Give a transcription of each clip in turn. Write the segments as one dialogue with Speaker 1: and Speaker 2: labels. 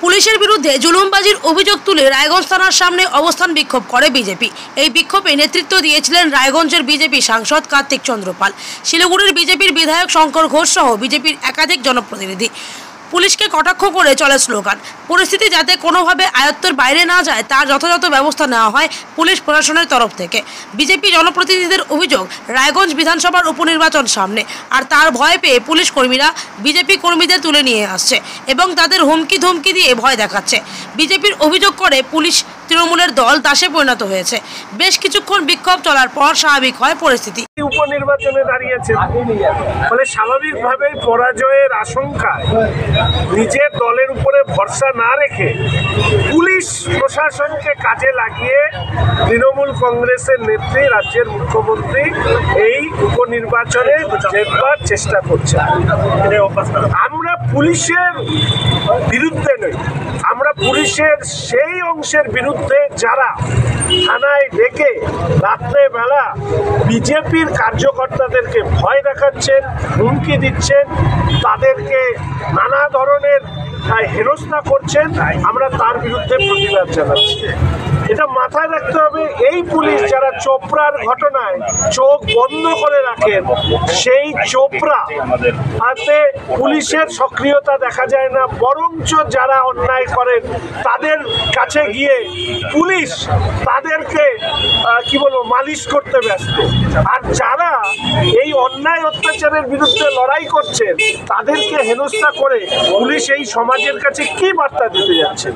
Speaker 1: পুলিশের বিরুদ্ধে জুলুমবাজির অভিযোগ তুলে রায়গঞ্জ থানার সামনে অবস্থান বিক্ষোভ করে বিজেপি। এই বিক্ষোভে নেতৃত্ব দিয়েছিলেন রায়গঞ্জের বিজেপি সাংসদ কার্তিক চন্দ্র পাল, শিলিগুড়ির বিজেপির বিধায়ক শঙ্কর ঘোষ সহ বিজেপির একাধিক জনপ্রতিনিধি। পুলিশকে কটাক্ষ করে চলে স্লোগান। পরিস্থিতি যাতে কোনোভাবে আয়ত্তের বাইরে না যায় তার যথাযথ ব্যবস্থা নেওয়া হয় পুলিশ প্রশাসনের তরফ থেকে। বিজেপি জনপ্রতিনিধিদের অভিযোগ, রায়গঞ্জ বিধানসভার উপনির্বাচন সামনে, আর তার ভয় পেয়ে পুলিশ কর্মীরা বিজেপি কর্মীদের তুলে নিয়ে আসছে এবং তাদের হুমকি ধমকি দিয়ে ভয় দেখাচ্ছে। বিজেপির অভিযোগ করে পুলিশ তৃণমূলের দল দাসে পরিণত হয়েছে। বেশ কিছুক্ষণ বিক্ষোভ চলার পর স্বাভাবিক হয় পরিস্থিতি।
Speaker 2: উপনির্বাচনে দাঁড়িয়েছে ফলে স্বাভাবিকভাবে পরাজয়ের আশঙ্কায় নিজের দলের উপরে ভরসা না রেখে পুলিশ প্রশাসনকে কাজে লাগিয়ে তৃণমূল কংগ্রেসের নেত্রী, রাজ্যের মুখ্যমন্ত্রী এই উপনির্বাচনে জেতবার চেষ্টা করছে। আমরা পুলিশের বিরুদ্ধে নই, আমরা পুলিশের সেই অংশের বিরুদ্ধে যারা থানায় ডেকে রাত্রেবেলা বিজেপির কার্যকর্তাদেরকে ভয় দেখাচ্ছেন, হুমকি দিচ্ছেন, তাদেরকে নানা ধরনের হেনস্থা করছেন, আমরা তার বিরুদ্ধে প্রতিবাদ জানাচ্ছি। এটা মাথায় রাখতে হবে, এই পুলিশ যারা চোপড়ার ঘটনায় চোখ বন্ধ করে রাখেন, সেই চোপড়া হাতে পুলিশের সক্রিয়তা দেখা যায় না, বরঞ্চ যারা অন্যায় করেন তাদের কাছে গিয়ে পুলিশ তাদেরকে মালিশ করতে ব্যস্ত। আর যারা এই অন্যায় অত্যাচারের বিরুদ্ধে লড়াই করছেন তাদেরকে হেনস্থা করে পুলিশ এই সমাজের কাছে কি বার্তা দিতে যাচ্ছে?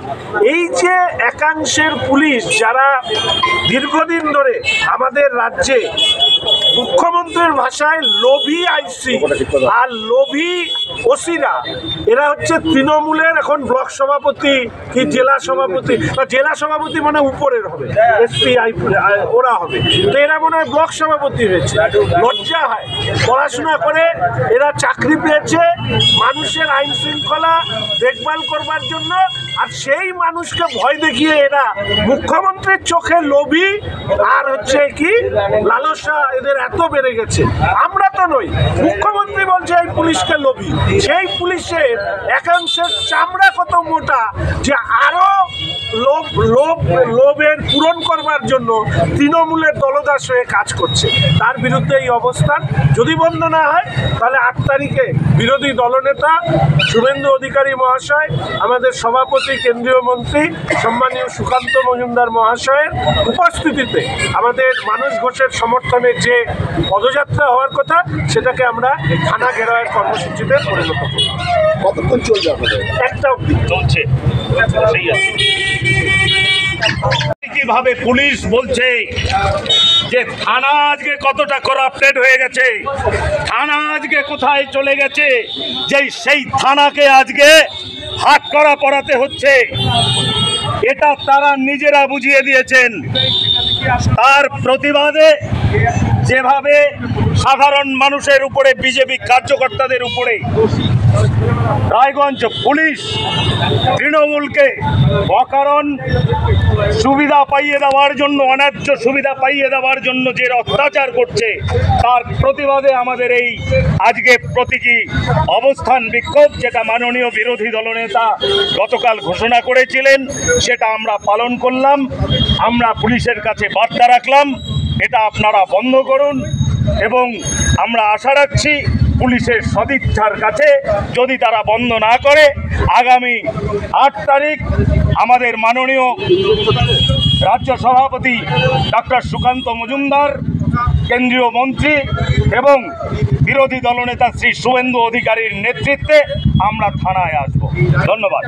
Speaker 2: এই যে একাংশের পুলিশ যারা দীর্ঘদিন ধরে আমাদের রাজ্যে মুখ্যমন্ত্রীর ভাষায় লোভী আইসি আর লোভী ওসিরা, এরা হচ্ছে তৃণমূলের এখন ব্লক সভাপতি কি জেলা সভাপতি, জেলা সভাপতি মানে উপরের হবে, এসপি ওরা হবে, তো এরা মনে হয় ব্লক সভাপতি হয়েছে। লজ্জা হয়, পড়াশোনা করে এরা চাকরি পেয়েছে মানুষের আইন শৃঙ্খলা দেখভাল করবার জন্য, আর সেই মানুষকে ভয় দেখিয়ে এরা মুখ্যমন্ত্রীর চোখে লোভী আর হচ্ছে কি লালসা এদের এত বেড়ে গেছে। আমরা তো নই, মুখ্যমন্ত্রী বলছে এই পুলিশকে লোভী, সেই পুলিশের একাংশের চামড়া কত মোটা যে আরো লোভের পূরণ করবার জন্য তৃণমূলের দলদাস হয়ে কাজ করছে। তার বিরুদ্ধে এই অবস্থান যদি বন্ধ না হয় তাহলে 8 তারিখে বিরোধী দলনেতা শুভেন্দু অধিকারী মহাশয়, আমাদের সভাপতি কেন্দ্রীয় মন্ত্রী সম্মানীয় সুকান্ত মজুমদার মহাশয়ের উপস্থিতিতে আমাদের মানুষ ঘোষের সমর্থনে যে পদযাত্রা হওয়ার কথা সেটাকে আমরা থানা ঘেরাওয়ের কর্মসূচিতে পরিণত করব।
Speaker 3: কতক্ষণ চলবে আপনাদের?
Speaker 2: একটা অবধি চলছে।
Speaker 4: কিভাবে পুলিশ বলছে যে থানা আজকে কতটা করাপ্টেড হয়ে গেছে, থানা আজকে কোথায় চলে গেছে, যে সেই থানাকে আজকে হাত করা পড়াতে হচ্ছে, এটা তারা নিজেরা বুঝিয়ে দিয়েছেন। তার প্রতিবাদে যেভাবে সাধারণ মানুষের উপরে, বিজেপি কার্যকর্তাদের উপরে রায়গঞ্জ পুলিশ তৃণমূলকে অকারণ সুবিধা পাইয়ে দেওয়ার জন্য, অন্যায্য সুবিধা পাইয়ে দেওয়ার জন্য যে অত্যাচার করছে, তার প্রতিবাদে আমাদের এই আজকে প্রতীকী অবস্থান বিক্ষোভ, যেটা মাননীয় বিরোধী দলনেতা গতকাল ঘোষণা করেছিলেন, সেটা আমরা পালন করলাম। আমরা পুলিশের কাছে বার্তা রাখলাম, এটা আপনারা বন্ধ করুন, এবং আমরা আশা রাখছি পুলিশের সদিচ্ছার কাছে যদি তারা বন্ধ না করে, আগামী 8 তারিখ আমাদের মাননীয় রাজ্য সভাপতি ডক্টর সুকান্ত মজুমদার, কেন্দ্রীয় মন্ত্রী এবং বিরোধী দলনেতা শ্রী শুভেন্দু অধিকারীর নেতৃত্বে আমরা থানায় আসব। ধন্যবাদ।